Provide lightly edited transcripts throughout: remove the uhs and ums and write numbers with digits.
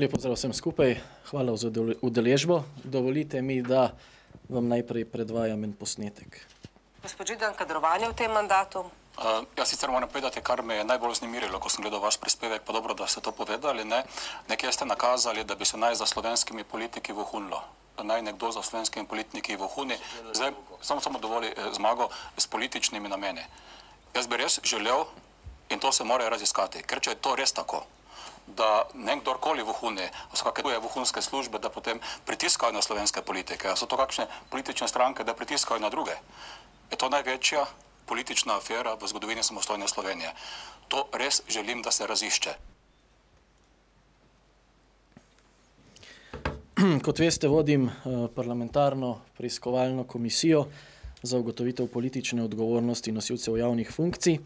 Lep pozdrav vsem skupaj, hvala za udeležbo. Dovolite mi, da vam najprej predvajam en posnetek. Gospod Židan, kadrovanje v tem mandatu? Jaz sicer moram povedati, kar me je najbolj vznemirilo, ko sem gledal vaš prispevek, pa dobro, da ste to povedali, ne? Nekje ste nakazali, da bi se naj za slovenskimi politiki vohunilo. Da naj nekdo za slovenskimi politiki vohuni. Zdaj, samo dovoli Zmago, s političnimi nameni. Jaz bi res želel, in to se mora raziskati, ker če je to res tako, da nekdorkoli vohuni, so kakšne vohunske službe, da potem pritiskajo na slovenske politike, so to kakšne politične stranke, da pritiskajo na druge. Je to največja politična afera v zgodovini samostojne Slovenije. To res želim, da se razišče. Kot veste, vodim parlamentarno preiskovalno komisijo za ugotovitev politične odgovornosti nosilcev javnih funkcij,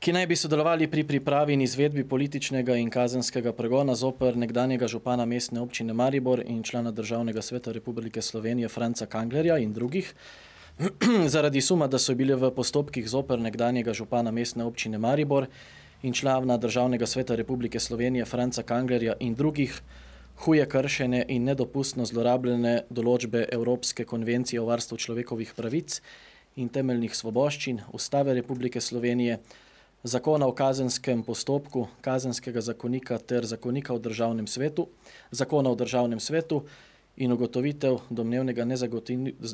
ki naj bi sodelovali pri pripravi in izvedbi političnega in kazenskega pregona zoper nekdanjega župana Mestne občine Maribor in člana Državnega sveta Republike Slovenije Franca Kanglerja in drugih, zaradi suma, da so bili v postopkih zoper nekdanjega župana Mestne občine Maribor in člana Državnega sveta Republike Slovenije Franca Kanglerja in drugih huje kršene in nedopustno zlorabljene določbe Evropske konvencije o varstvu človekovih pravic in temeljnih svoboščin, Ustave Republike Slovenije, Zakona o kazenskem postopku, Kazenskega zakonika ter Zakonika o državnem svetu, Zakona o državnem svetu in ugotovitev domnevnega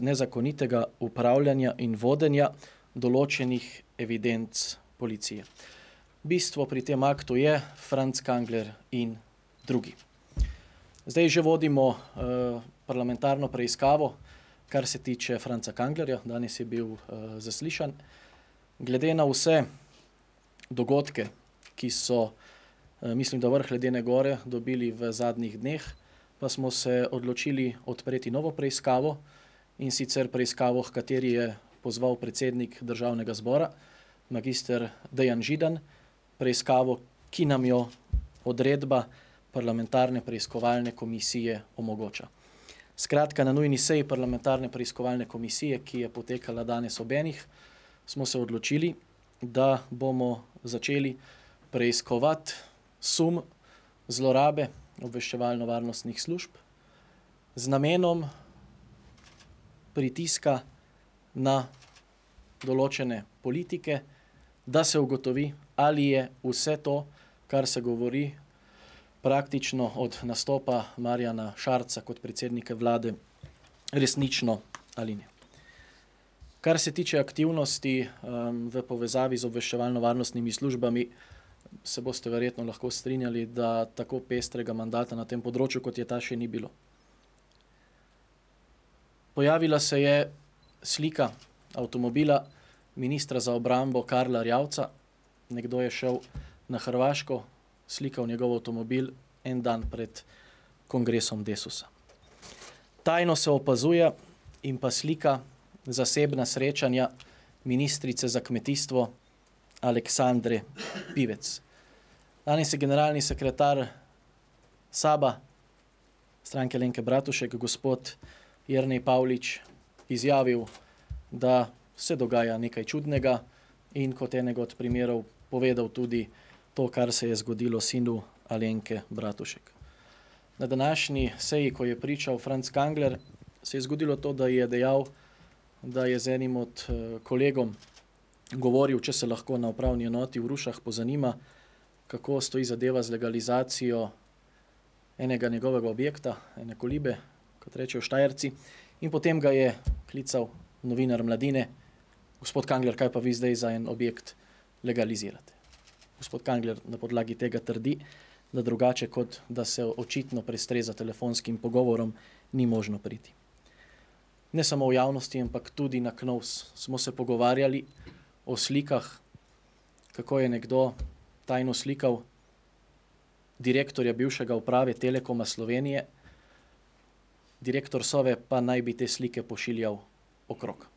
nezakonitega upravljanja in vodenja določenih evidenc policije. Bistvo pri tem aktu je Franc Kangler in drugi. Zdaj že vodimo parlamentarno preiskavo, kar se tiče Franca Kanglerja, danes je bil zaslišan. Glede na vse dogodke, ki so, mislim, da vrh ledene gore dobili v zadnjih dneh, pa smo se odločili odpreti novo preiskavo, in sicer preiskavo, h kateri je pozval predsednik Državnega zbora, magister Dejan Židan, preiskavo, ki nam jo odredba parlamentarne preiskovalne komisije omogoča. Skratka, na nujni seji parlamentarne preiskovalne komisije, ki je potekala danes ob enih, smo se odločili, da bomo začeli preiskovati sum zlorabe obveščevalno-varnostnih služb z namenom pritiska na določene politike, da se ugotovi, ali je vse to, kar se govori praktično od nastopa Marjana Šarca kot predsednika vlade, resnično ali ne. Kar se tiče aktivnosti v povezavi z obveščevalno-varnostnimi službami, se boste verjetno lahko strinjali, da tako pestrega mandata na tem področju, kot je ta, še ni bilo. Pojavila se je slika avtomobila ministra za obrambo Karla Erjavca. Nekdo je šel na Hrvaško, slikal njegov avtomobil en dan pred kongresom Desusa. Tajno se opazuje in pa slika zasebna srečanja ministrice za kmetijstvo Aleksandre Pivec. Danes je generalni sekretar SAB-a, Stranke Alenke Bratušek, gospod Jernej Pavlič, izjavil, da se dogaja nekaj čudnega in kot enega od primerov povedal tudi to, kar se je zgodilo sinu Alenke Bratušek. Na današnji seji, ko je pričal Franc Kangler, se je zgodilo to, da je dejal, da je z enim od kolegom govoril, če se lahko na upravni enoti v Rušah pozanima, kako stoji zadeva z legalizacijo enega njegovega objekta, ene kolibe, kot rečejo Štajerci, in potem ga je klical novinar Mladine: gospod Kangler, kaj pa vi zdaj za en objekt legalizirate? Gospod Kangler na podlagi tega trdi, da drugače kot da se očitno prestreza telefonskim pogovorom, ni možno priti. Ne samo v javnosti, ampak tudi na KNOVS smo se pogovarjali o slikah, kako je nekdo tajno slikal direktorja bivšega uprave Telekoma Slovenije, direktor Sove pa naj bi te slike pošiljal okrog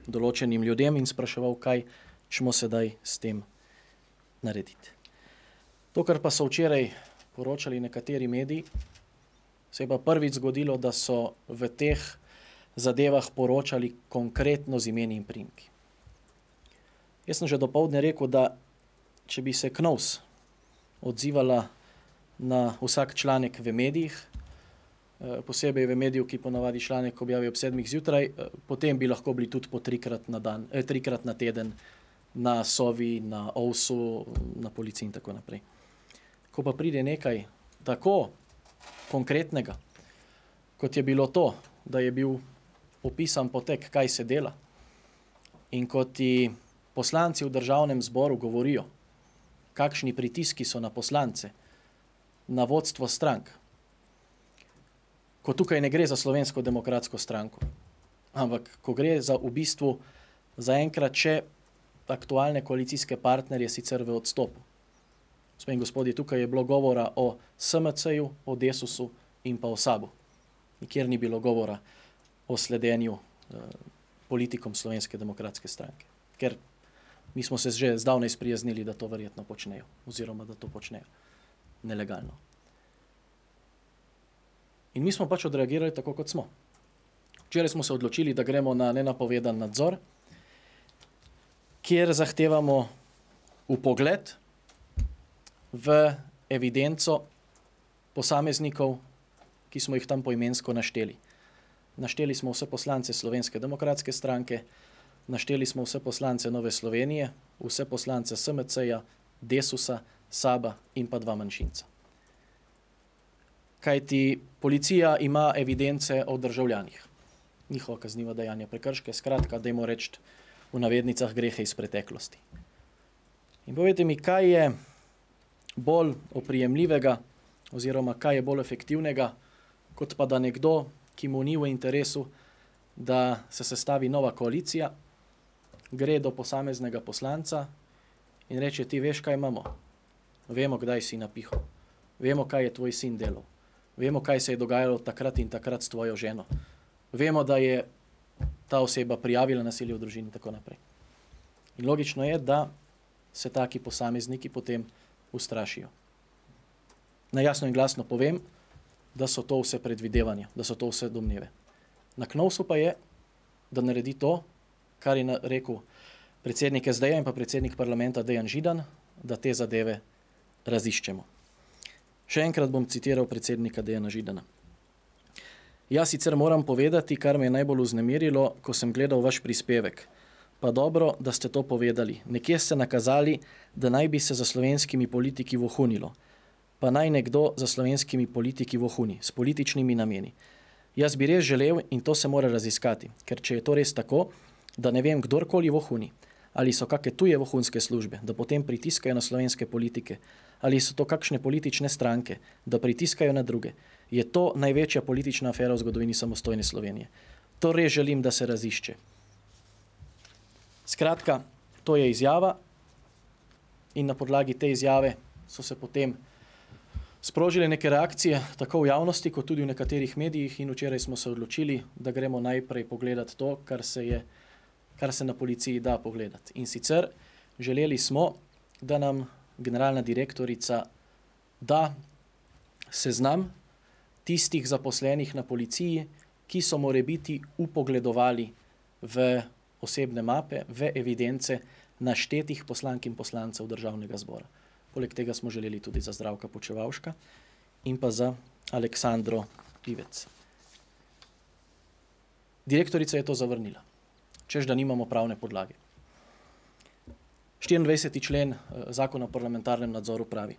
določenim ljudem in spraševal, kaj čmo sedaj s tem narediti. To, kar pa so včeraj poročali nekateri mediji, se je pa prvič zgodilo, da so v teh zadevah poročali konkretno z imeni in priimki. Jaz sem že dopoldne rekel, da če bi se KNOVS odzivala na vsak članek v medijih, posebej v mediju, ki ponavadi članek objavi ob 7 zjutraj, potem bi lahko bili tudi po trikrat na teden na Sovi, na OVS-u, na policiji in tako naprej. Ko pa pride nekaj tako konkretnega, kot je bilo to, da je bil opisan potek, kaj se dela, in kot ti poslanci v državnem zboru govorijo, kakšni pritiski so na poslance, na vodstvo strank, ko tukaj ne gre za Slovensko demokratsko stranko, ampak ko gre za v bistvu zaenkrat še aktualne koalicijske partnerje sicer v odstopu. Gospe in gospodje, tukaj je bilo govora o SMC-ju, o Desusu in pa o SAB-u. Nikjer ni bilo govora o sledenju politikom Slovenske demokratske stranke. Ker mi smo se že zdavnaj sprijaznili, da to verjetno počnejo, oziroma da to počnejo nelegalno. In mi smo pač odreagirali tako, kot smo. Včeraj smo se odločili, da gremo na nenapovedan nadzor, kjer zahtevamo vpogled v evidenco posameznikov, ki smo jih tam poimensko našteli. Našteli smo vse poslance Slovenske demokratske stranke, našteli smo vse poslance Nove Slovenije, vse poslance SMC-ja, Desusa, SAB-a in pa 2 manjšinca. Kajti policija ima evidence o državljanih, njihova kazniva dejanja, prekrške, skratka, dajmo reči v navednicah grehe iz preteklosti. In povejte mi, kaj je bolj oprijemljivega oziroma kaj je bolj efektivnega, kot pa da nekdo, ki mu ni v interesu, da se sestavi nova koalicija, gre do posameznega poslanca in reče, ti veš, kaj imamo. Vemo, kdaj si napihal. Vemo, kaj je tvoj sin delal. Vemo, kaj se je dogajalo takrat in takrat s tvojo ženo. Vemo, da je ta oseba prijavila nasilje v družini in tako naprej. In logično je, da se taki posamezniki potem ustrašijo. Najjasno in glasno povem, da so to vse predvidevanja, da so to vse domneve. Na KNOVS-u pa je, da naredi to, kar je rekel predsednik SD-ja in pa predsednik parlamenta Dejan Židan, da te zadeve raziščemo. Še enkrat bom citiral predsednika Dejana Židana. Jaz sicer moram povedati, kar me je najbolj vznemirilo, ko sem gledal vaš prispevek. Pa dobro, da ste to povedali. Nekje ste nakazali, da naj bi se za slovenskimi politiki vohunilo. Pa naj nekdo za slovenskimi politiki vohuni, s političnimi nameni. Jaz bi res želel, in to se mora raziskati, ker če je to res tako, da ne vem, kdorkoli vohuni, ali so kakšne tuje vohunske službe, da potem pritiskajo na slovenske politike, ali so to kakšne politične stranke, da pritiskajo na druge, je to največja politična afera v zgodovini samostojne Slovenije. To res želim, da se razišče. Skratka, to je izjava in na podlagi te izjave so se potem sprožile neke reakcije, tako v javnosti, kot tudi v nekaterih medijih, in včeraj smo se odločili, da gremo najprej pogledati to, kar se na policiji da pogledati. In sicer želeli smo, da nam generalna direktorica da seznam tistih zaposlenih na policiji, ki so morebiti vpogledovali v osebne mape, v evidence naštetih poslank in poslancev Državnega zbora. Poleg tega smo želeli tudi za Zdravka Počevavška in pa za Aleksandro Pivec. Direktorica je to zavrnila, češ da nimamo pravne podlage. 24. člen Zakona o parlamentarnem nadzoru pravi: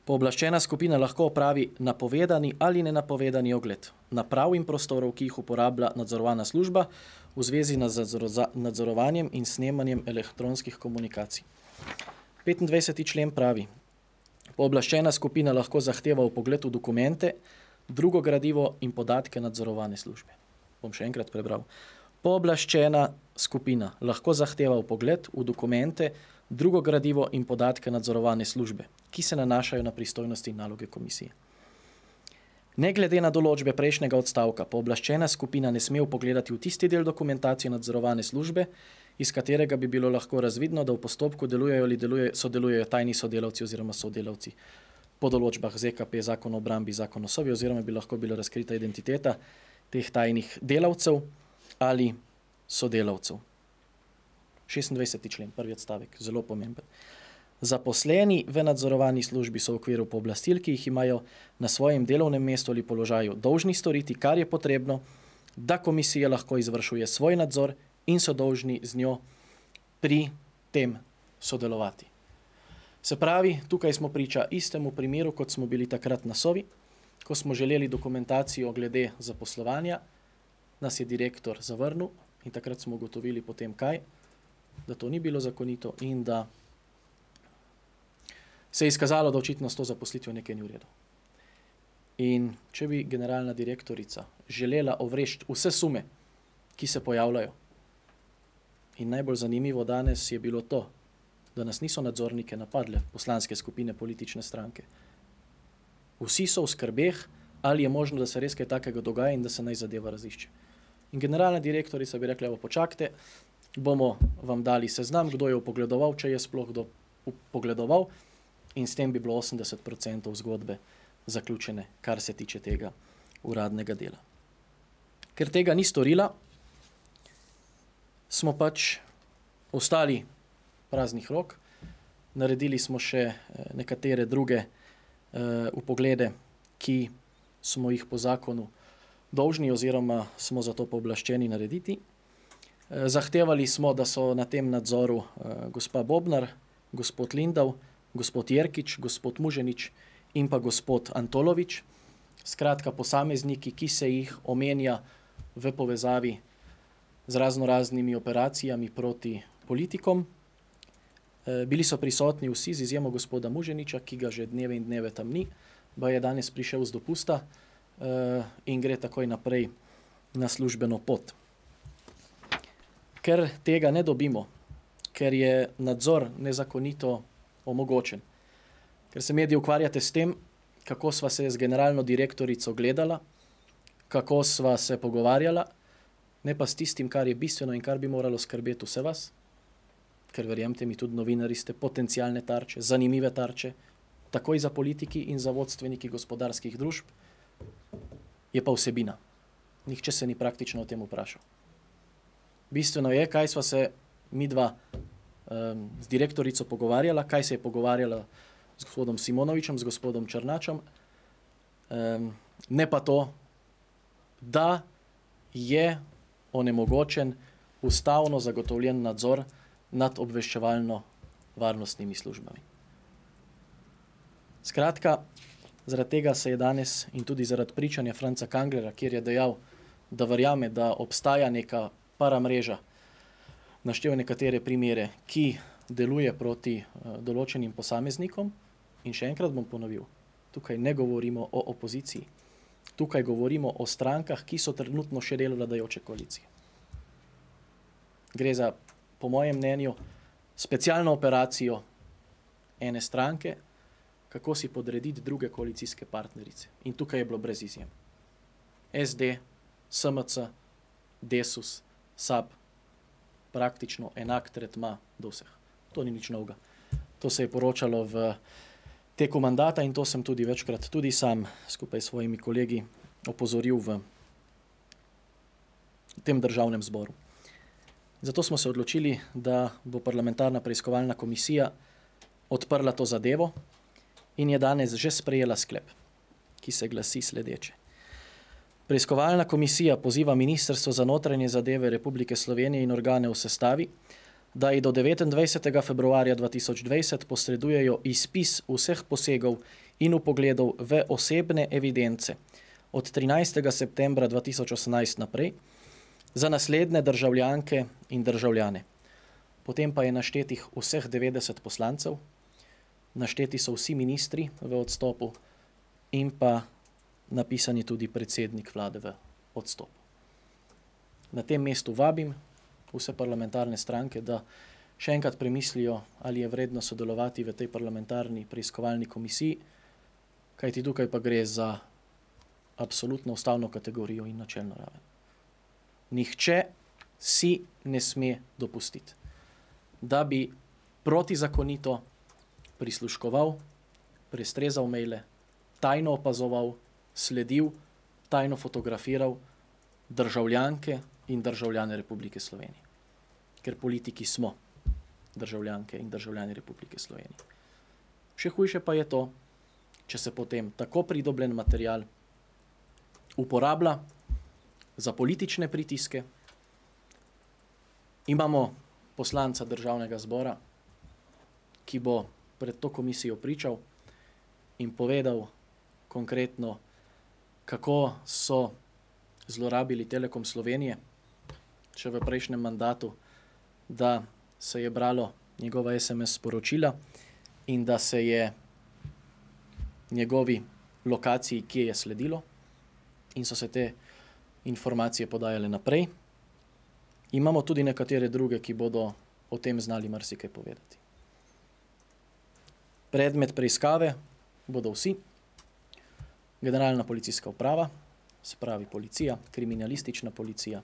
pooblaščena skupina lahko opravi napovedani ali nenapovedani ogled naprav in prostorov, ki jih uporablja nadzorovana služba v zvezi z nadzorovanjem in snemanjem elektronskih komunikacij. 25. člen pravi: pooblaščena skupina lahko zahteva vpogled v dokumente, drugo gradivo in podatke nadzorovane službe. Bom še enkrat prebral. Pooblaščena skupina lahko zahteva vpogled v dokumente, drugo gradivo in podatke nadzorovane službe, ki se nanašajo na pristojnosti in naloge komisije. Ne glede na določbe prejšnjega odstavka, pooblaščena skupina ne sme vpogledati v tisti del dokumentacije nadzorovane službe, iz katerega bi bilo lahko razvidno, da v postopku delujejo ali sodelujejo tajni sodelavci oziroma sodelavci po določbah ZKP, Zakon o obrambi, Zakon o Sovi, oziroma bi lahko bila razkrita identiteta teh tajnih delavcev ali sodelavcev. 26. člen, prvi odstavek, zelo pomemben. Zaposleni v nadzorovani službi so v okviru pooblastil, ki jih imajo na svojem delovnem mestu ali položaju, dolžni storiti, kar je potrebno, da komisija lahko izvršuje svoj nadzor in so dolžni z njo pri tem sodelovati. Se pravi, tukaj smo priča istemu primeru, kot smo bili takrat na Sovi, ko smo želeli dokumentacijo glede zaposlovanja, nas je direktor zavrnil in takrat smo ugotovili potem kaj, da to ni bilo zakonito in da se je izkazalo, da očitno s to zaposlitvijo nekaj ni v redu. In če bi generalna direktorica želela ovreči vse sume, ki se pojavljajo, in najbolj zanimivo danes je bilo to, da nas niso nadzornike napadle poslanske skupine politične stranke. Vsi so v skrbeh, ali je možno, da se res kaj takega dogaja in da se naj zadeva razišče. In generalna direktorica bi rekla, evo, počakajte, bomo vam dali seznam, kdo je vpogledoval, če je sploh kdo vpogledoval, in s tem bi bilo 80% zgodbe zaključene, kar se tiče tega uradnega dela. Ker tega ni storila, smo pač ostali praznih rok, naredili smo še nekatere druge vpoglede, ki smo jih po zakonu dolžni oziroma smo za to pooblaščeni narediti. Zahtevali smo, da so na tem nadzoru gospa Bobnar, gospod Lindav, gospod Jerkič, gospod Muženič in pa gospod Antolovič. Skratka, posamezniki, ki se jih omenja v povezavi z raznoraznimi operacijami proti politikom. Bili so prisotni vsi z izjemo gospoda Muženiča, ki ga že dneve in dneve tam ni, ba je danes prišel z dopusta in gre takoj naprej na službeno pot. Ker tega ne dobimo, ker je nadzor nezakonito omogočen, ker se mediji ukvarjate s tem, kako sva se z generalno direktorico gledala, kako sva se pogovarjala, ne pa s tistim, kar je bistveno in kar bi moralo skrbeti vse vas, ker verjemte mi, tudi novinari ste potencialne tarče, zanimive tarče, takoj za politiki in za vodstveniki gospodarskih družb, je pa vsebina. Nihče se ni praktično o tem vprašal. Bistveno je, kaj sva se midva z direktorico pogovarjala, kaj se je pogovarjala z gospodom Simonovičem, z gospodom Črnačem, ne pa to, da je onemogočen ustavno zagotovljen nadzor nad obveščevalno-varnostnimi službami. Skratka, zaradi tega se je danes in tudi zaradi pričanja Franca Kanglerja, kjer je dejal, da verjame, da obstaja neka paramreža, naštel nekatere primere, ki deluje proti določenim posameznikom, in še enkrat bom ponovil, tukaj ne govorimo o opoziciji, tukaj govorimo o strankah, ki so trenutno še del vladajoče koalicije. Gre za, po mojem mnenju, specialno operacijo ene stranke, kako si podrediti druge koalicijske partnerice. In tukaj je bilo brez izjem. SD, SMC, Desus, SAB, praktično enak tretma do vseh. To ni nič novega. To se je poročalo v teku mandata in to sem tudi večkrat tudi sam skupaj s svojimi kolegi opozoril v tem državnem zboru. Zato smo se odločili, da bo parlamentarna preiskovalna komisija odprla to zadevo in je danes že sprejela sklep, ki se glasi sledeče. Preiskovalna komisija poziva Ministrstvo za notranje zadeve Republike Slovenije in organe v sestavi, da ji do 29. februarja 2020 posredujejo izpis vseh posegov in vpogledov v osebne evidence od 13. septembra 2018 naprej za naslednje državljanke in državljane. Potem pa je naštetih vseh 90 poslancev, našteti so vsi ministri v odstopu in pa napisan je tudi predsednik vlade v odstopu. Na tem mestu vabim vse parlamentarne stranke, da še enkrat premislijo, ali je vredno sodelovati v tej parlamentarni preiskovalni komisiji, kajti tukaj pa gre za absolutno ustavno kategorijo in načelno raven. Nihče si ne sme dopustiti, da bi protizakonito prisluškoval, prestrezal maile, tajno opazoval, sledil, tajno fotografiral državljanke in državljane Republike Slovenije. Ker politiki smo državljanke in državljani Republike Slovenije. Še hujše pa je to, če se potem tako pridobljen material uporablja za politične pritiske. Imamo poslanca Državnega zbora, ki bo pred to komisijo pričal in povedal konkretno, kako so zlorabili Telekom Slovenije, še v prejšnjem mandatu, da se je bralo njegova SMS sporočila in da se je njegovi lokaciji, kje je sledilo in so se te informacije podajale naprej. Imamo tudi nekatere druge, ki bodo o tem znali marsikaj povedati. Predmet preiskave bodo vsi. Generalna policijska uprava, se pravi policija, kriminalistična policija,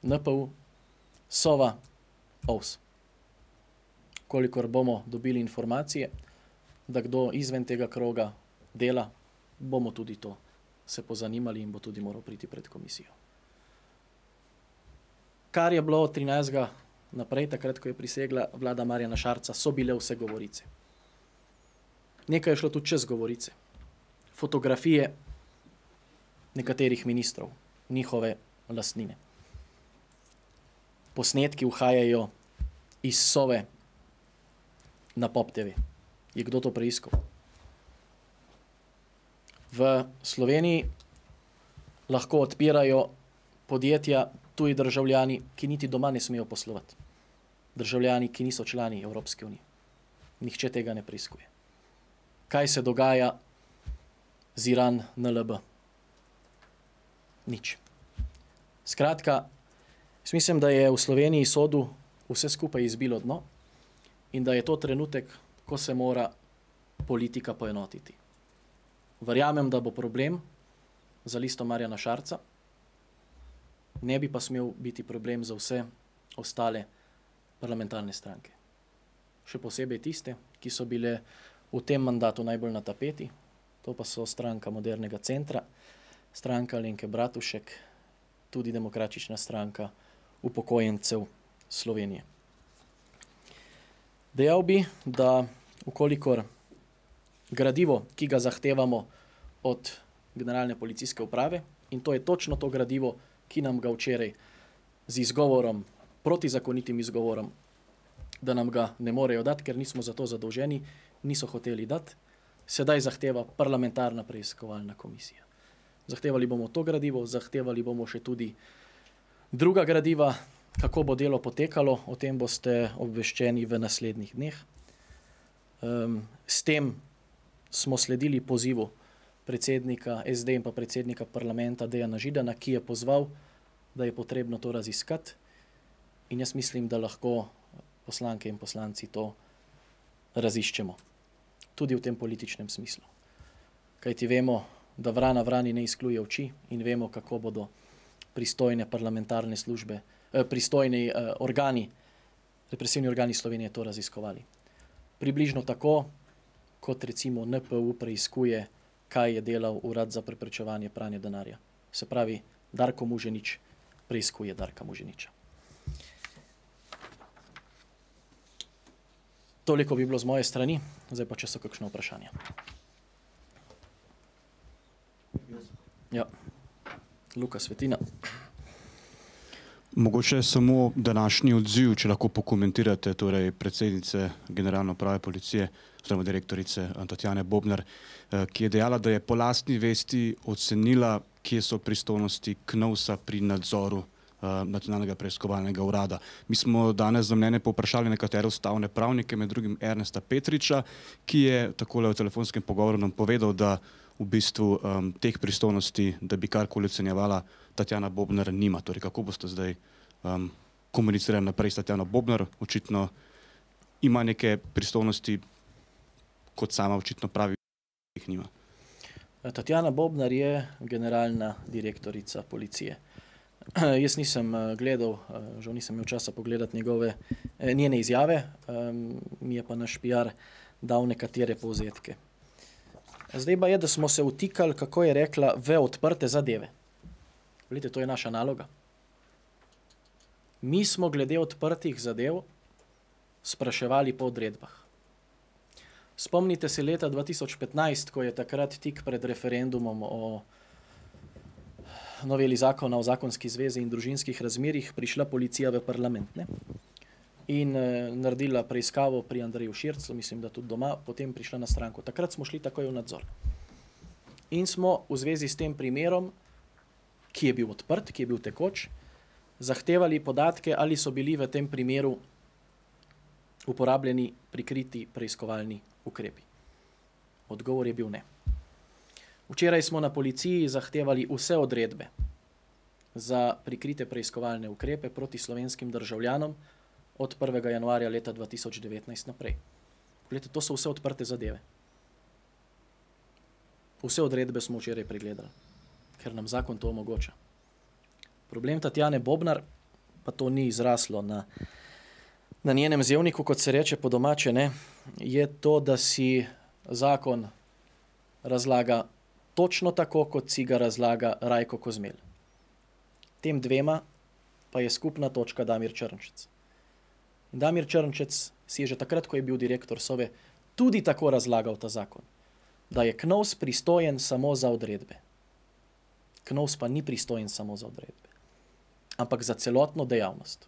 NPU, Sova, OVS. Kolikor bomo dobili informacije, da kdo izven tega kroga dela, bomo tudi to se pozanimali in bo tudi moral priti pred komisijo. Kar je bilo od 13. naprej, takrat, ko je prisegla vlada Marjana Šarca, so bile vse govorice. Nekaj je šlo tudi čez govorice. Fotografije nekaterih ministrov, njihove lastnine. Posnetki uhajajo iz Sove na Pop TV. Je kdo to preiskal? V Sloveniji lahko odpirajo podjetja tuji državljani, ki niti doma ne smejo poslovati. Državljani, ki niso člani Evropske unije. Nihče tega ne preiskuje. Kaj se dogaja z Iran NLB? Nič. Skratka, mislim, da je v Sloveniji sodu vse skupaj izbilo dno in da je to trenutek, ko se mora politika poenotiti. Verjamem, da bo problem za listo Marjana Šarca, ne bi pa smel biti problem za vse ostale parlamentarne stranke. Še posebej tiste, ki so bile v tem mandatu najbolj na tapeti, to pa so Stranka modernega centra, Stranka Alenke Bratušek, tudi Demokratična stranka upokojencev Slovenije. Dejal bi, da ukolikor gradivo, ki ga zahtevamo od Generalne policijske uprave, in to je točno to gradivo, ki nam ga včeraj z izgovorom, protizakonitim izgovorom, da nam ga ne morejo dati, ker nismo za to zadolženi, niso hoteli dati, sedaj zahteva parlamentarna preiskovalna komisija. Zahtevali bomo to gradivo, zahtevali bomo še tudi druga gradiva, kako bo delo potekalo, o tem boste obveščeni v naslednjih dneh. S tem smo sledili pozivu predsednika SD in pa predsednika parlamenta Dejana Židana, ki je pozval, da je potrebno to raziskati in jaz mislim, da lahko poslanke in poslanci to raziščemo. Tudi v tem političnem smislu. Kajti vemo, da vrana vrani ne izkljuje oči in vemo, kako bodo pristojne parlamentarne službe, pristojni organi, represivni organi Slovenije to raziskovali. Približno tako, kot recimo NPU preiskuje, kaj je delal Urad za preprečevanje pranja denarja. Se pravi, Darko Muženič preiskuje Darka Muženiča. Toliko bi bilo z moje strani, zdaj pa če so kakšno vprašanje. Ja, Luka Svetina. Mogoče samo današnji odziv, če lahko pokomentirate, torej predsednice Generalne uprave policije, oziroma direktorice Tatjane Bobnar, ki je dejala, da je po lastni vesti ocenila, kje so pristojnosti KNOVS-a pri nadzoru Nacionalnega preiskovalnega urada. Mi smo danes za mnenje povprašali nekatere ustavne pravnike, med drugim Ernesta Petriča, ki je takole v telefonskem pogovoru nam povedal, da v bistvu teh pristojnosti, da bi karkoli ocenjevala, Tatjana Bobnar nima. Torej, kako boste zdaj komunicirali naprej s Tatjano Bobnar? Očitno ima neke pristojnosti, kot sama očitno pravi, jih nima. Tatjana Bobnar je generalna direktorica policije. Jaz nisem gledal, žal nisem imel časa pogledati njene izjave, mi je pa naš PR dal nekatere povzetke. Zdaj pa je, da smo se vtikali, kako je rekla, v odprte zadeve. Vidite, to je naša naloga. Mi smo glede odprtih zadev spraševali po odredbah. Spomnite se leta 2015, ko je takrat tik pred referendumom o noveli zakona o zakonski zvezi in družinskih razmerjih prišla policija v parlament, ne? In naredila preiskavo pri Andreju Širclju, mislim, da tudi doma, potem prišla na stranko. Takrat smo šli takoj v nadzor. In smo v zvezi s tem primerom, ki je bil odprt, ki je bil tekoč, zahtevali podatke, ali so bili v tem primeru uporabljeni prikriti preiskovalni ukrepi. Odgovor je bil ne. Včeraj smo na policiji zahtevali vse odredbe za prikrite preiskovalne ukrepe proti slovenskim državljanom od 1. januarja leta 2019 naprej. Poglejte, to so vse odprte zadeve. Vse odredbe smo včeraj pregledali, ker nam zakon to omogoča. Problem Tatjane Bobnar, pa to ni izraslo na njenem zevniku, kot se reče po domače, ne, je to, da si zakon razlaga točno tako, kot si ga razlaga Rajko Kozmelj. Tem dvema pa je skupna točka Damir Črnčec. In Damir Črnčec si je že takrat, ko je bil direktor Sove, tudi tako razlagal ta zakon, da je KNOVS pristojen samo za odredbe. KNOVS pa ni pristojen samo za odredbe, ampak za celotno dejavnost.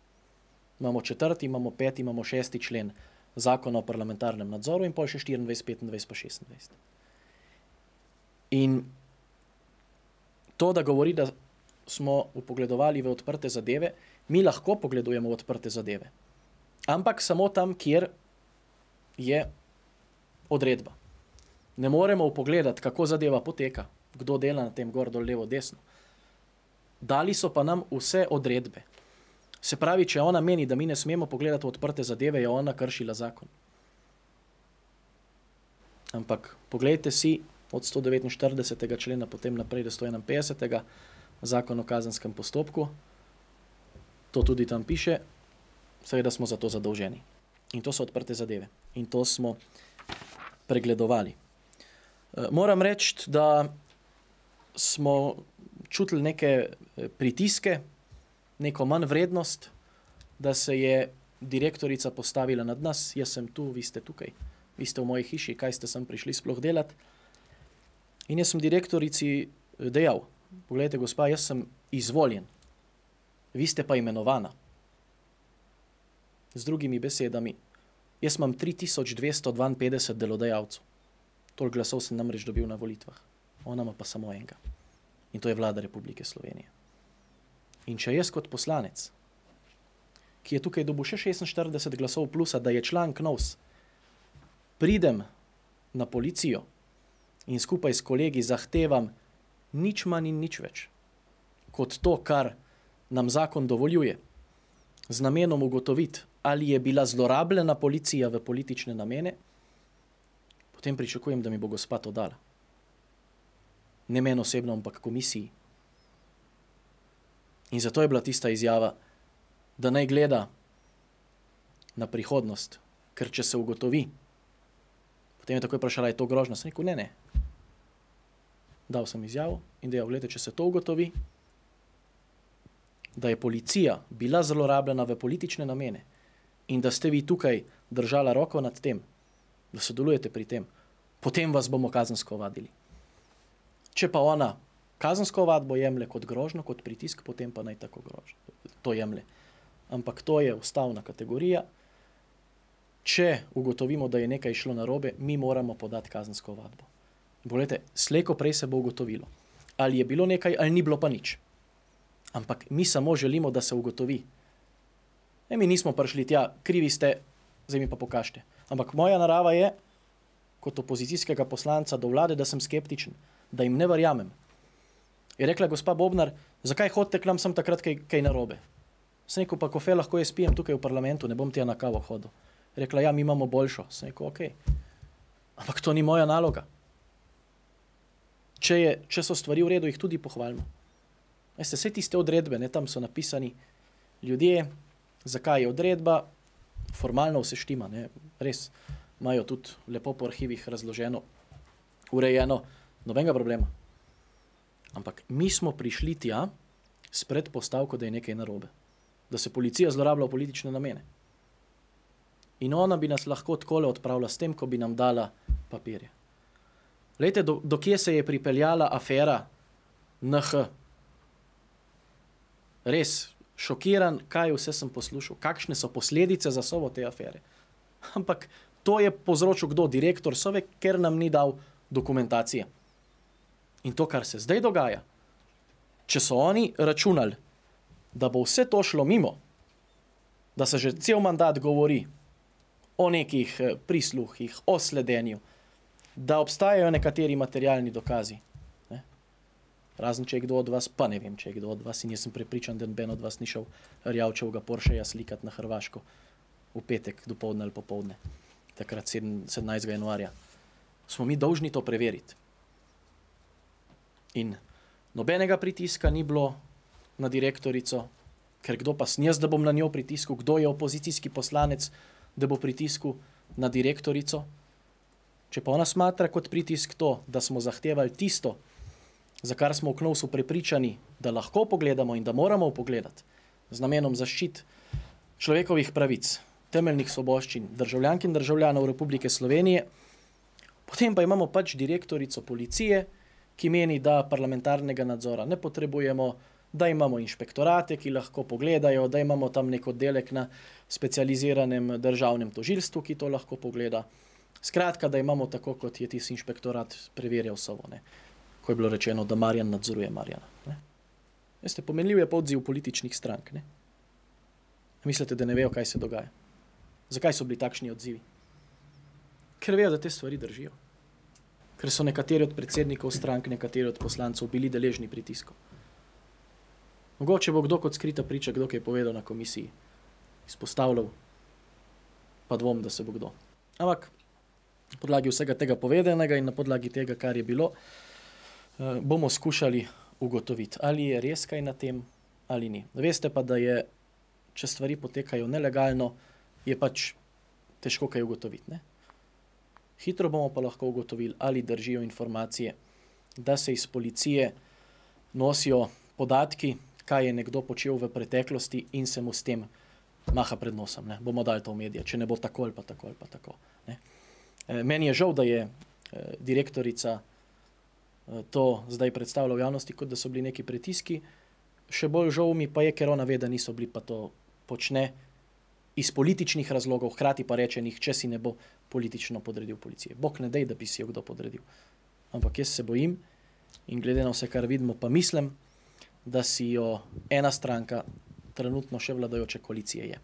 Imamo 4., imamo 5., imamo 6. člen zakona o parlamentarnem nadzoru in pol še 24, 25 pa 26. In to, da govori, da smo vpogledovali v odprte zadeve, mi lahko pogledujemo v odprte zadeve, ampak samo tam, kjer je odredba. Ne moremo vpogledati, kako zadeva poteka, kdo dela na tem gor, dol, levo, desno. Dali so pa nam vse odredbe. Se pravi, če ona meni, da mi ne smemo pogledati v odprte zadeve, je ona kršila zakon. Ampak poglejte si od 149. člena potem naprej do 151. zakon o kazenskem postopku. To tudi tam piše, seveda smo za to zadolženi. In to so odprte zadeve. In to smo pregledovali. Moram reči, da smo čutili neke pritiske, neko manj vrednost, da se je direktorica postavila nad nas. Jaz sem tu, vi ste tukaj, vi ste v moji hiši, kaj ste sem prišli sploh delati. In jaz sem direktorici dejal, poglejte gospa, jaz sem izvoljen, vi ste pa imenovana. Z drugimi besedami, jaz imam 3252 delodajalcev. Toliko glasov sem namreč dobil na volitvah. Ona ima pa samo enega. In to je Vlada Republike Slovenije. In če jaz kot poslanec, ki je tukaj dobil še 46 glasov plusa, da je član KNOVS, pridem na policijo in skupaj s kolegi zahtevam nič manj in nič več, kot to, kar nam zakon dovoljuje, z namenom ugotoviti, ali je bila zlorabljena policija v politične namene, potem pričakujem, da mi bo gospa to dala. Ne meni osebno, ampak komisiji. In zato je bila tista izjava, da naj gleda na prihodnost, ker če se ugotovi, potem je takoj vprašala, je to grožnja? Sem rekel, ne. Dal sem izjavo in dejal, gledajte, če se to ugotovi, da je policija bila zlorabljena v politične namene in da ste vi tukaj držala roko nad tem, da sodelujete pri tem, potem vas bomo kazensko ovadili. Če pa ona kazensko ovadbo jemlje kot grožnjo, kot pritisk, potem pa naj tako to jemlje. Ampak to je ustavna kategorija. Če ugotovimo, da je nekaj šlo narobe, mi moramo podati kazensko ovadbo. Poglejte, slejko prej se bo ugotovilo, ali je bilo nekaj, ali ni bilo pa nič. Ampak mi samo želimo, da se ugotovi. Mi nismo prišli tja, krivi ste, zdaj mi pa pokažite. Ampak moja narava je, kot opozicijskega poslanca do vlade, da sem skeptičen, da jim ne verjamem. Je rekla gospa Bobnar, zakaj hodite k nam sem takrat kaj narobe? Sem rekel, pa kofe lahko jaz pijem tukaj v parlamentu, ne bom tja na kavo hodil. Je rekla, ja, mi imamo boljšo. Sem rekel, okej. Ampak to ni moja naloga. Če so stvari v redu, jih tudi pohvalimo. Veste, vse tiste odredbe, ne, tam so napisani ljudje, zakaj je odredba, formalno vse štima, ne, res, imajo tudi lepo po arhivih razloženo, urejeno, nobenega problema. Ampak mi smo prišli tja s predpostavko, da je nekaj narobe. Da se policija zlorablja v politične namene. In ona bi nas lahko takole odpravila s tem, ko bi nam dala papirje. Glejte, do kje se je pripeljala afera NH. Res šokiran, kaj vse sem poslušal, kakšne so posledice za Sovo te afere. Ampak to je povzročil kdo? Direktor Sove, ker nam ni dal dokumentacije. In to, kar se zdaj dogaja, če so oni računali, da bo vse to šlo mimo, da se že cel mandat govori o nekih prisluhih, o sledenju, da obstajajo nekateri materialni dokazi. Ne? Razen, če je kdo od vas, pa ne vem, če je kdo od vas, in jaz sem prepričan, da noben od vas ni šel Rjavčevega Porscheja slikati na Hrvaško v petek dopoldne ali popoldne, takrat 17. januarja. Smo mi dolžni to preveriti. In nobenega pritiska ni bilo na direktorico, ker kdo pa sem jaz, da bom na njo pritisku, kdo je opozicijski poslanec, da bo pritisku na direktorico. Če pa ona smatra kot pritisk to, da smo zahtevali tisto, za kar smo v KNOVS-u prepričani, da lahko pogledamo in da moramo pogledati, z namenom zaščit človekovih pravic, temeljnih svoboščin, državljank in državljanov Republike Slovenije, potem pa imamo pač direktorico policije, ki meni, da parlamentarnega nadzora ne potrebujemo, da imamo inšpektorate, ki lahko pogledajo, da imamo tam nek oddelek na specializiranem državnem tožilstvu, ki to lahko pogleda. Skratka, da imamo tako, kot je tisti inšpektorat preverjal Sovo, ne? Ko je bilo rečeno, da Marjan nadzoruje Marjana. Ne? Veste, pomenljiv je pa odziv političnih strank. Ne? Mislite, da ne vejo, kaj se dogaja? Zakaj so bili takšni odzivi? Ker vejo, da te stvari držijo. Ker so nekateri od predsednikov strank, nekateri od poslancev bili deležni pritiskov. Mogoče bo kdo kot skrita priča, kdo je povedal na komisiji, izpostavljal, pa dvom, da se bo kdo. Ampak na podlagi vsega tega povedanega in na podlagi tega, kar je bilo, bomo skušali ugotoviti, ali je res kaj na tem, ali ni. Veste pa, da je, če stvari potekajo nelegalno, je pač težko kaj ugotoviti. Ne? Hitro bomo pa lahko ugotovili, ali držijo informacije, da se iz policije nosijo podatki, kaj je nekdo počel v preteklosti in se mu s tem maha pred nosom. Ne? Bomo dali to v medije, če ne bo tako ali pa tako ali pa tako. Ne? Meni je žal, da je direktorica to zdaj predstavila v javnosti, kot da so bili neki pritiski. Še bolj žal mi pa je, ker ona ve, da niso bili, pa to počne iz političnih razlogov, hkrati pa reče, nihče si ne bo politično podredil policije. Bog ne dej, da bi si jo kdo podredil. Ampak jaz se bojim in glede na vse, kar vidimo, pa mislim, da si jo ena stranka trenutno še vladajoče koalicije je.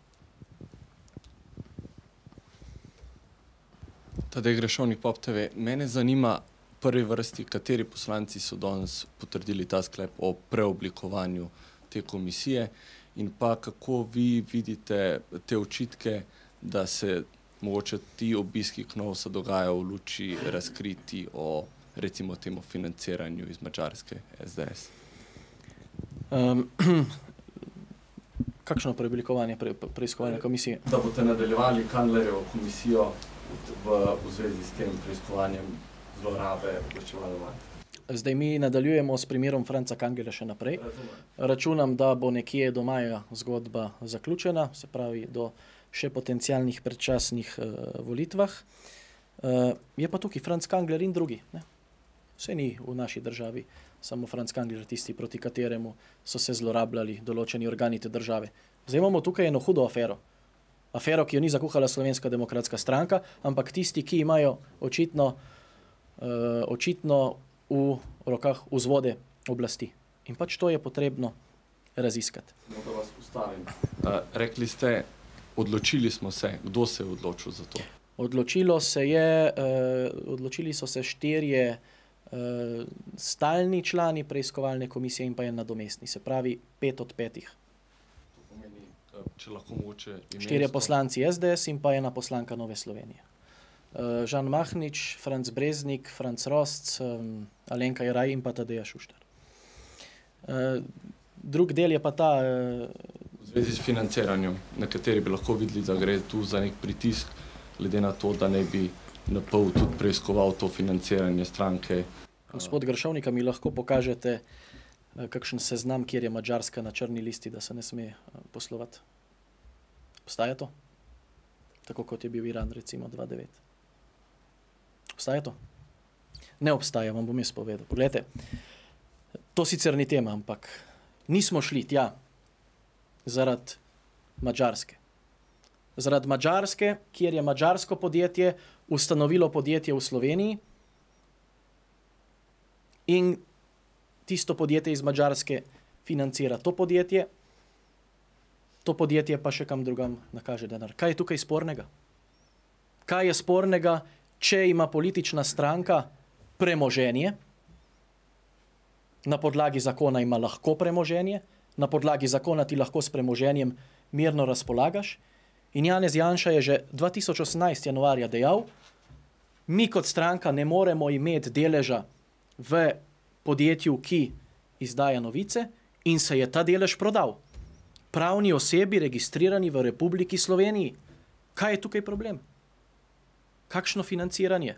Tadej Grešovnik, Pop TV. Mene zanima v prvi vrsti, kateri poslanci so danes potrdili ta sklep o preoblikovanju te komisije in pa kako vi vidite te očitke, da se mogoče ti obiski KNOVS-a dogajajo v luči razkriti o recimo temu financiranju iz Madžarske SDS. Kakšno preoblikovanje preiskovalne komisije? Da boste nadaljevali Kanglerjevo komisijo v zvezi s tem preiskovanjem zlorabe obveščevalne. Zdaj mi nadaljujemo s primerom Franca Kanglerja še naprej. Računam, da bo nekje do maja zgodba zaključena, se pravi do še potencialnih predčasnih volitvah. Je pa tukaj Franc Kangler in drugi. Ne? Vse ni v naši državi samo Franc Kangler tisti, proti kateremu so se zlorabljali določeni organi te države. Zdaj imamo tukaj eno hudo afero. Afero, ki jo ni zakuhala Slovenska demokratska stranka, ampak tisti, ki imajo očitno v rokah vzvode oblasti. In pač to je potrebno raziskati. Samo da vas ustavim. Rekli ste, odločili smo se. Kdo se je odločil za to? Odločili so se 4 stalni člani preiskovalne komisije in pa en nadomestni, se pravi 5 od 5. To pomeni, če lahko mogoče imensko. 4 poslanci SDS in pa 1 poslanka Nove Slovenije. Žan Mahnič, Franc Breznik, Franc Rosc, Alenka Jeraj in pa Tadeja Šuštar. Drug del je pa ta... V zvezi s financiranjem, na kateri bi lahko videli, da gre tu za nek pritisk, glede na to, da ne bi napol tudi preiskoval to financiranje stranke. Gospod Gršovnik, mi lahko pokažete kakšen seznam, kjer je Madžarska na črni listi, da se ne sme poslovati? Obstaja to? tako kot je bil Iran recimo 2009. Obstaja to? Ne obstaja, vam bom jaz povedal. Poglejte, to sicer ni tema, ampak nismo šli tja zaradi Madžarske. Zaradi Madžarske, kjer je madžarsko podjetje ustanovilo podjetje v Sloveniji in tisto podjetje iz Madžarske financira to podjetje pa še kam drugam nakaže denar. Kaj je tukaj spornega? Kaj je spornega, če ima politična stranka premoženje, na podlagi zakona ima lahko premoženje, na podlagi zakona ti lahko s premoženjem mirno razpolagaš. In Janez Janša je že 2018 januarja dejal, mi kot stranka ne moremo imeti deleža v podjetju, ki izdaja novice, in se je ta delež prodal pravni osebi registrirani v Republiki Sloveniji. Kaj je tukaj problem? Kakšno financiranje?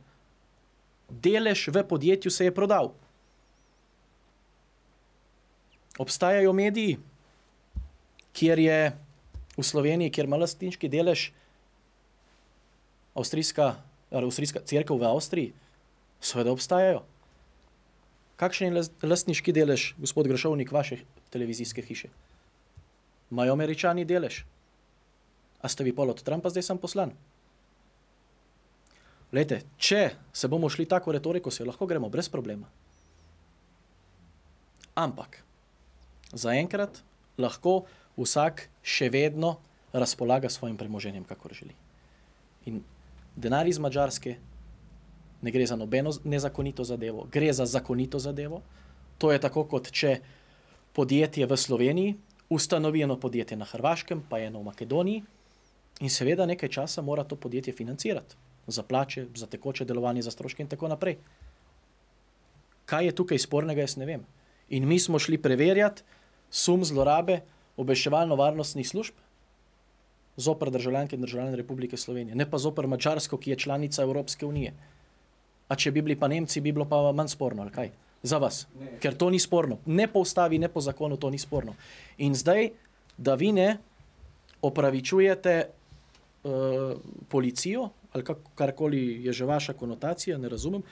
Delež v podjetju se je prodal. Obstajajo mediji, kjer je v Sloveniji, kjer ima lastniški delež avstrijska cerkev v Avstriji. Seveda obstajajo. Kakšen je lastniški delež, gospod Grašovnik, vaše televizijske hiše? Imajo Američani delež? A ste vi pol od Trumpa zdaj sam poslan? Glejte, če se bomo šli tako retoriko, se lahko gremo brez problema. Ampak zaenkrat lahko vsak še vedno razpolaga svojim premoženjem, kakor želi. In denar iz Madžarske ne gre za nobeno nezakonito zadevo, gre za zakonito zadevo. To je tako, kot če podjetje v Sloveniji ustanovi eno podjetje na Hrvaškem, pa eno v Makedoniji in seveda nekaj časa mora to podjetje financirati. Za plače, za tekoče delovanje, za stroške in tako naprej. Kaj je tukaj spornega, jaz ne vem. In mi smo šli preverjati sum zlorabe obveščevalno-varnostnih služb zoper državljanke in državljane Republike Slovenije, ne pa zoper Madžarsko, ki je članica Evropske unije. A če bi bili pa Nemci, bi bilo pa manj sporno, ali kaj? Za vas. Ne. Ker to ni sporno. Ne po ustavi, ne po zakonu, to ni sporno. In zdaj, da vi ne opravičujete policijo, ali karkoli je že vaša konotacija, ne razumem,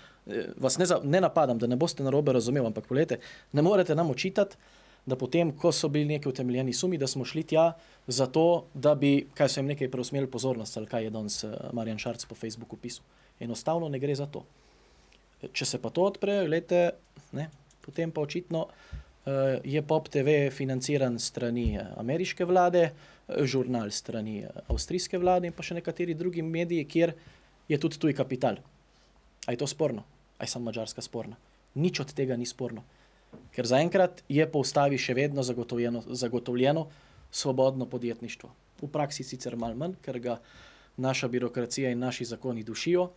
vas ne napadam, da ne boste narobe razumeli, ampak poglejte, ne morete nam očitati, da potem, ko so bili neki utemeljeni sumi, da smo šli tja zato, da bi, kaj so jim nekaj preusmerili pozornost, ali kaj je danes Marjan Šarc po Facebooku pisal. Enostavno ne gre za to. Če se pa to odpre, gledajte, ne, potem pa očitno je Pop TV financiran strani ameriške vlade, žurnal strani avstrijske vlade in pa še nekateri drugi mediji, kjer je tudi tuj kapital. A je to sporno? A je samo Madžarska sporna? Nič od tega ni sporno. Ker zaenkrat je po ustavi še vedno zagotovljeno svobodno podjetništvo. V praksi sicer malo manj, ker ga naša birokracija in naši zakoni dušijo,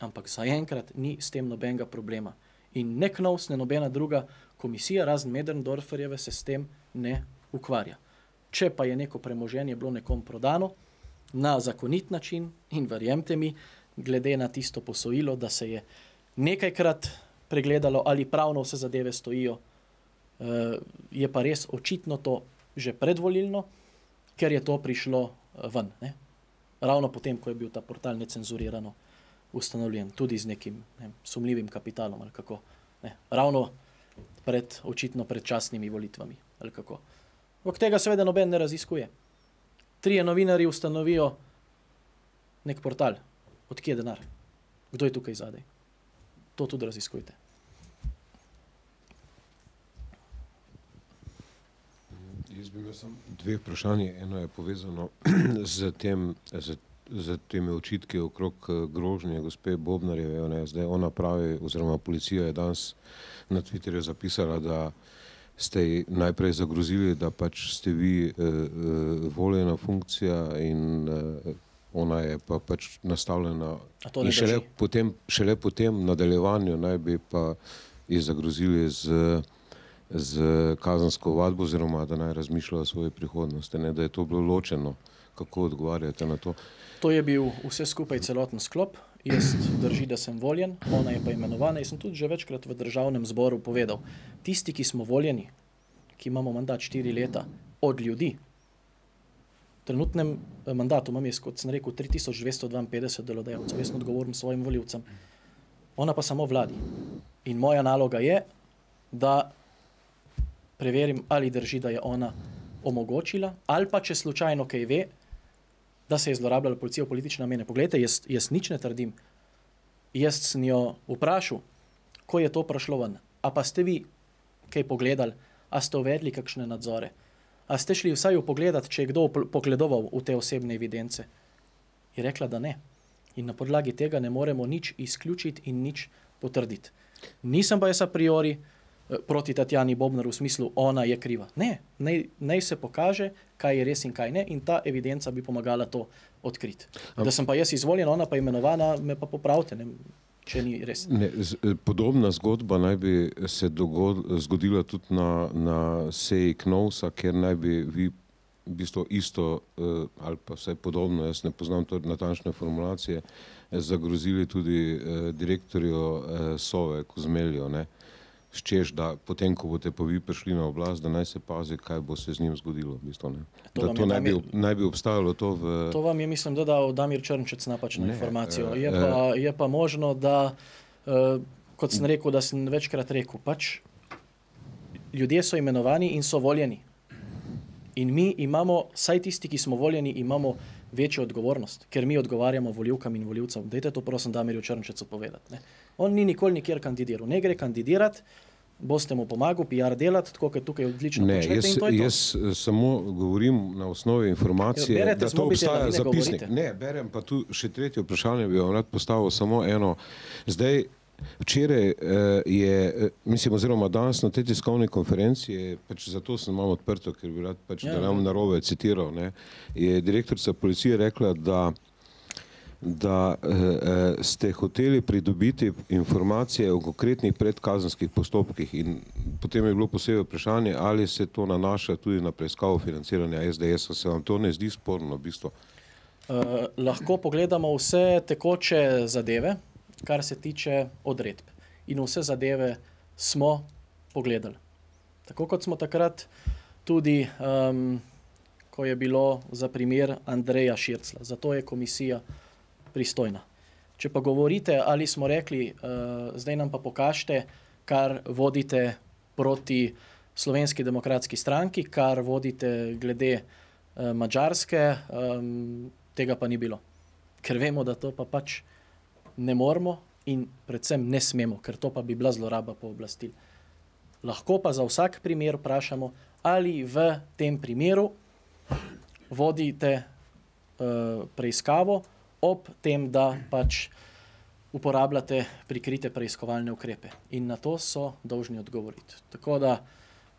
ampak zaenkrat ni s tem nobenega problema. In ne KNOVS, ne nobena druga komisija, razen Möderndorferjeve, se s tem ne ukvarja. Če pa je neko premoženje bilo nekom prodano na zakonit način, in verjemte mi, glede na tisto posojilo, da se je nekajkrat pregledalo, ali pravno vse zadeve stojijo, je pa res očitno to že predvolilno, ker je to prišlo ven. Ne? Ravno potem, ko je bil ta portal necenzurirano ustanovljen, tudi z nekim sumljivim kapitalom, ali kako. Ne? Ravno očitno pred častnimi volitvami, ali kako. Vok tega seveda noben ne raziskuje. 3 novinarji ustanovijo nek portal. Od kje je denar? Kdo je tukaj zadaj? To tudi raziskujte. Jaz bi imel samo 2 vprašanje. Eno je povezano z temi očitki okrog grožnje gospe Bobnarjeve. Zdaj ona pravi, oziroma policija je danes na Twitterju zapisala, da ste najprej zagrozili, da pač ste vi voljena funkcija in ona je pa pač nastavljena. In šele potem nadaljevanju naj bi pa je zagrozili z kazensko ovadbo, oziroma da naj razmišlja o svoji prihodnosti, ne, da je to bilo ločeno. Kako odgovarjate na to? To je bil vse skupaj celoten sklop. Jaz drži, da sem voljen, ona je pa imenovana. Jaz sem tudi že večkrat v državnem zboru povedal, tisti, ki smo voljeni, ki imamo mandat 4 leta od ljudi, trenutnem mandatu imam jaz, kot sem rekel, 3252 delodajalcev, jaz sem odgovoren svojim volivcem. Ona pa samo vladi. In moja naloga je, da preverim, ali drži, da je ona omogočila, ali pa če slučajno kaj ve, da se je zlorabljala policija v politične namene. Poglejte, jaz nič ne trdim. Jaz sem jo vprašal, ko je to prišlo ven. A pa ste vi kaj pogledali, a ste uvedli kakšne nadzore? A ste šli vsaj pogledati, če je kdo pogledoval v te osebne evidence? Je rekla, da ne. In na podlagi tega ne moremo nič izključiti in nič potrditi. Nisem pa jaz a priori proti Tatjani Bobnar v smislu, ona je kriva. Ne, naj se pokaže, kaj je res in kaj ne, in ta evidenca bi pomagala to odkriti. Da sem pa jaz izvoljen, ona pa imenovana, me pa popravite, ne, če ni res. Ne, podobna zgodba naj bi se zgodila tudi na seji KNOVS-a, kjer naj bi vi v bistvu isto, ali pa vsaj podobno, jaz ne poznam to natančne formulacije, zagrozili tudi direktorju Sove Kozmeljo, ne? Češ, da potem, ko boste pa vi prišli na oblast, da naj se pazi, kaj bo se z njim zgodilo. V bistvu, ne? Da to naj bi obstajalo to v... To vam je, mislim, dodal Damir Črnčec napačno informacijo. Je pa možno, da, kot sem rekel, da sem večkrat rekel, pač ljudje so imenovani in so voljeni. In mi imamo, saj tisti, ki smo voljeni, imamo večjo odgovornost, ker mi odgovarjamo volivkam in volivcem. Dajte to prosim Damirju Črnčecu povedati. Ne? On ni nikoli nikjer kandidiral. Ne gre kandidirati, boste mu pomagal PR delati, tako kot tukaj odlično počnete in to je to. Jaz samo govorim na osnovi informacije, da to obstaja zapisnik. Ne, berem pa tu še tretje vprašanje, bi vam rad postavil samo eno. Zdaj, včeraj je, mislim, oziroma danes na tej tiskovni konferenci, pač zato sem malo odprto, ker bi rad pač, da nam narobe citiral, ne, je direktorica policije rekla, da ste hoteli pridobiti informacije o konkretnih predkazenskih postopkih in potem je bilo posebej vprašanje, ali se to nanaša tudi na preiskavo financiranja SDS-a. Se vam to ne zdi sporno v bistvu? Lahko pogledamo vse tekoče zadeve, kar se tiče odredb. In vse zadeve smo pogledali. Tako kot smo takrat tudi, ko je bilo za primer Andreja Šircla. Zato je komisija pristojna. Če pa govorite, ali smo rekli, zdaj nam pa pokažite, kar vodite proti Slovenski demokratski stranki, kar vodite glede Madžarske, tega pa ni bilo. Ker vemo, da to pa pač ne moremo in predvsem ne smemo, ker to pa bi bila zloraba pooblastil. Lahko pa za vsak primer vprašamo, ali v tem primeru vodite preiskavo ob tem, da pač uporabljate prikrite preiskovalne ukrepe. In na to so dolžni odgovoriti. Tako da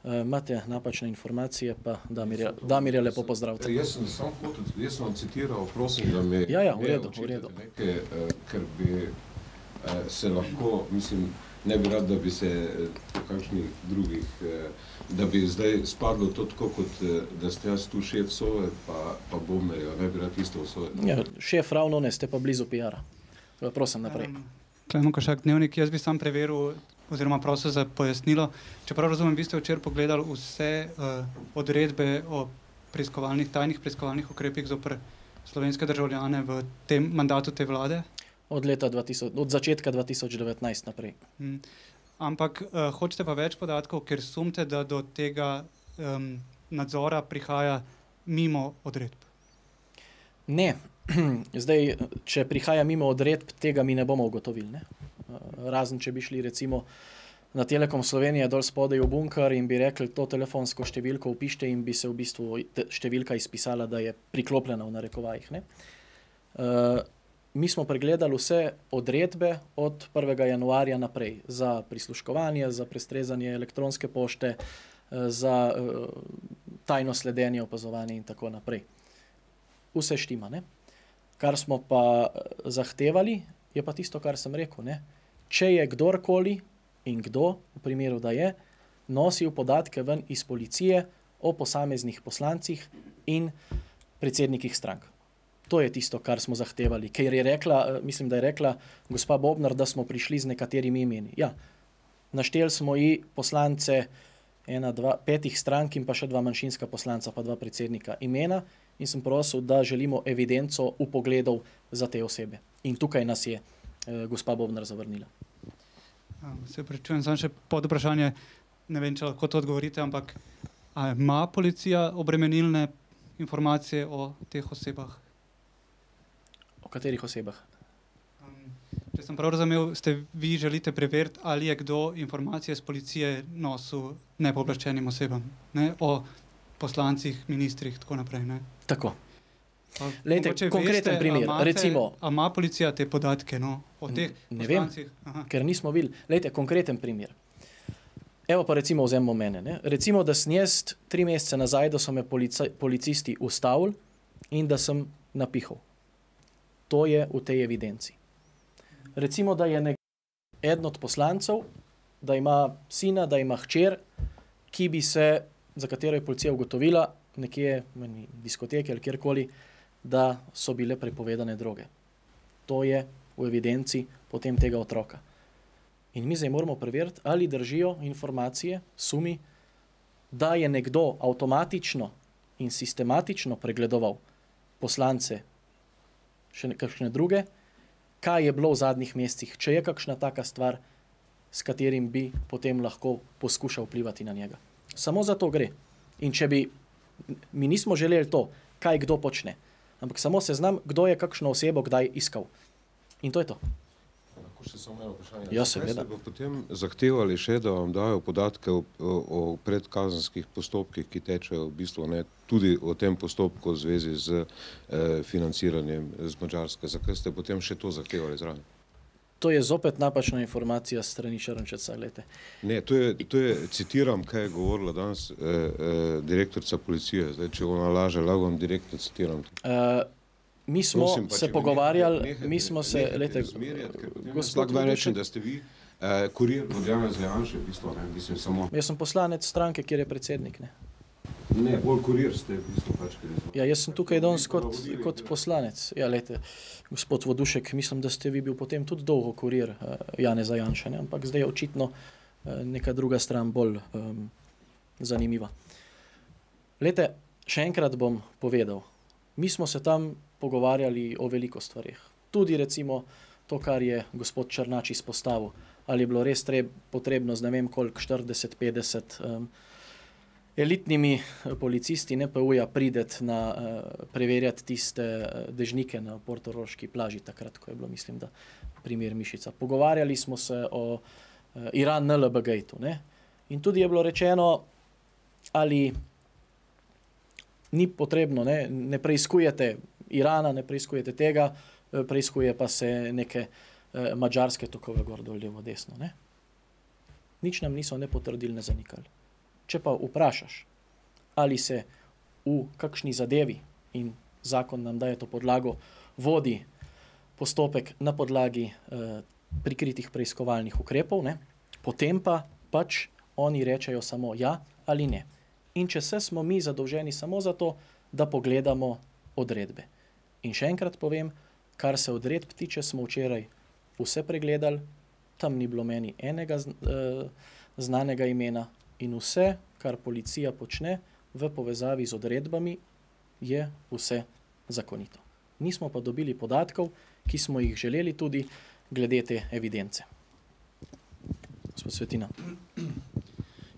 imate napačne informacije, pa Damirja lepo pozdravite. Jaz sem samo hotel, jaz sem citiral, prosim, da mi v redu. Nekaj, ker bi se lahko, mislim, ne bi rad, da bi se po kakšnih drugih, da bi zdaj spadlo to tako, kot da ste jaz tu šef Sove, pa Bobnerja, ne bi rad isto v Sove. Ja, šef ravno ne, ste pa blizu PR-a. Prosim naprej. Klemen Košak, Dnevnik, jaz bi sam preveril, oziroma prosil za pojasnilo. Čeprav razumem, vi ste včeraj pogledali vse odredbe o tajnih preiskovalnih ukrepih zoper slovenske državljane v tem mandatu te vlade? Od začetka 2019 naprej. Ampak hočete pa več podatkov, ker sumte, da do tega nadzora prihaja mimo odredb? Ne. Zdaj, če prihaja mimo odredb, tega mi ne bomo ugotovili. Ne? Razen, če bi šli recimo na Telekom Slovenije dol spodaj v bunker in bi rekli, to telefonsko številko vpište in bi se v bistvu številka izpisala, da je priklopljena v narekovajih. Ne? Mi smo pregledali vse odredbe od 1. januarja naprej za prisluškovanje, za prestrezanje elektronske pošte, za tajno sledenje, opazovanje in tako naprej. Vse štima, ne? Kar smo pa zahtevali, je pa tisto, kar sem rekel, ne? Če je kdorkoli in kdo, v primeru, da je, nosil podatke ven iz policije o posameznih poslancih in predsednikih strank. To je tisto, kar smo zahtevali, ker je rekla, mislim, da je rekla gospa Bobnar, da smo prišli z nekaterimi imeni. Ja, našteli smo ji poslance 5 strank in pa še 2 manjšinska poslanca, pa 2 predsednika imena in sem prosil, da želimo evidenco vpogledov za te osebe. In tukaj nas je gospa Bobnar zavrnila. Se pričujem, samo še pod vprašanje, ne vem, če lahko to odgovorite, ampak ima policija obremenilne informacije o teh osebah? O katerih osebah? Če sem prav razumel, vi želite preveriti, ali je kdo informacije z policije nosil nepooblaščenim osebam, ne? O poslancih, ministrih, tako naprej, ne? Tako. Lejte, konkreten primer, recimo... A ima policija te podatke, no, o teh poslancih? Ne vem, ker nismo videli. Lejte, konkreten primer. Evo pa recimo vzemimo mene, ne? Recimo, da sem jaz 3 mesece nazaj, da so me policisti ustavili in da sem napihal. To je v tej evidenci. Recimo, da je eden od poslancev, da ima sina, da ima hčer, ki bi se, za katero je policija ugotovila, nekje v diskoteki ali kjerkoli, da so bile prepovedane droge. To je v evidenci potem tega otroka. In mi zdaj moramo preveriti, ali držijo informacije, sumi, da je nekdo avtomatično in sistematično pregledoval poslance, še kakšne druge, kaj je bilo v zadnjih mesecih, če je kakšna taka stvar, s katerim bi potem lahko poskušal vplivati na njega. Samo za to gre. In če bi, mi nismo želeli to, kaj kdo počne, ampak samo seznam, kdo je kakšno osebo kdaj iskal. In to je to. Lahko še samo eno vprašanje. Ja, seveda. Ste pa potem zahtevali še, da vam dajo podatke o predkazenskih postopkih, ki tečejo v bistvu, ne, tudi o tem postopku v zvezi z financiranjem z Madžarske. Zakaj ste potem še to zahtevali zraven? To je zopet napačna informacija strani Črnčeca, glejte. Ne, to je, citiram, kaj je govorila danes direktorica policije. Zdaj, če ona laže, lahko vam direktno citiram. Mi smo se pogovarjali, mi smo se, glejte, gospod Vodušek, da ste vi kurir od Janeza Janše, v bistvu, ne, mislim samo. Jaz sem poslanec stranke, kjer je predsednik, ne. Ne, bolj kurir ste, v bistvu pač, ker je zelo. Ja, jaz sem tukaj danes kot poslanec. Ja, glejte, gospod Vodušek, mislim, da ste vi bil potem tudi dolgo kurir Janeza Janše, ne, ampak zdaj je očitno neka druga stran bolj zanimiva. Glejte, še enkrat bom povedal, mi smo se tam pogovarjali o veliko stvarih. Tudi recimo to, kar je gospod Černač izpostavil, ali je bilo res potrebno z ne vem koliko 40-50 elitnimi policisti NPU-ja prideti na preverjati tiste dežnike na portoroški plaži takrat, ko je bilo, mislim, da primer Mišica. Pogovarjali smo se o Iran NLB gate-u, ne? In tudi je bilo rečeno, ali ni potrebno, ne preiskujete Irana, ne preiskujete tega, preiskuje pa se neke madžarske tokove gor dol levo desno, ne? Nič nam niso ne potrdili, ne zanikali. Če pa vprašaš, ali se v kakšni zadevi, in zakon nam daje to podlago, vodi postopek na podlagi prikritih preiskovalnih ukrepov, ne, potem pa pač oni rečejo samo ja ali ne. In če smo mi zadolženi samo za to, da pogledamo odredbe. In še enkrat povem, kar se odredb tiče, smo včeraj vse pregledali, tam ni bilo meni enega znanega imena in vse, kar policija počne v povezavi z odredbami, je vse zakonito. Nismo pa dobili podatkov, ki smo jih želeli tudi glede te evidence. Gospod Svetina.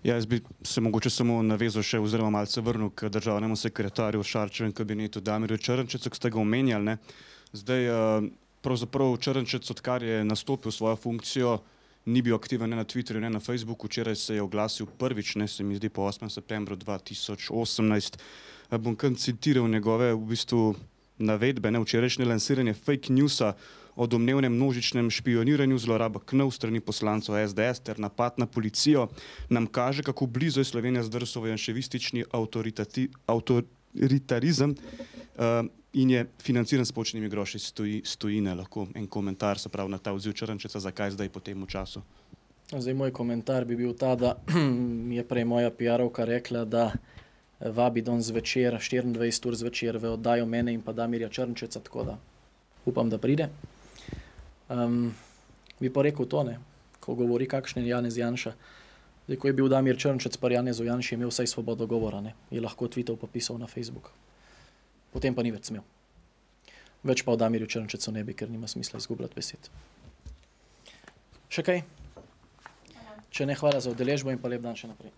Ja, jaz bi se mogoče samo navezal še oziroma malce vrnil k državnemu sekretarju v Šarčevem kabinetu Damirju Črnčecu, ki ste ga omenjali, ne. Zdaj, pravzaprav Črnčec, odkar je nastopil svojo funkcijo, ni bil aktiven ne na Twitterju, ne na Facebooku, včeraj se je oglasil prvič, ne, se mi zdi po 8. septembru 2018. Bom kar citiral njegove v bistvu navedbe, ne, včerajšnje lansiranje fake newsa o domnevnem množičnem špioniranju, zloraba KNOV strani poslancev SDS ter napad na policijo nam kaže, kako blizu je Slovenija zdrsov v janševistični avtoritarizem in je financiran s počnimi groši stojine. Lahko en komentar, se pravi, na ta odziv Črnčeca, zakaj zdaj po tem času? Zdaj, moj komentar bi bil ta, da mi je prej moja PR-ovka rekla, da vabi danes zvečer, 24 ur zvečer v oddajo mene in pa Damirja Črnčeca, tako da upam, da pride. Bi pa rekel to, ne, ko govori kakšen Janez Janša. Zdaj, ko je bil Damir Črnčec pa Janezu Janši, imel vsaj svobodo govora, ne, je lahko tweetov pa pisal na Facebook. Potem pa ni več smel. Več pa o Damirju Črnčecu ne bi, ker nima smisla izgubljati besed. Še kaj? Če ne, hvala za udeležbo in pa lep dan še naprej.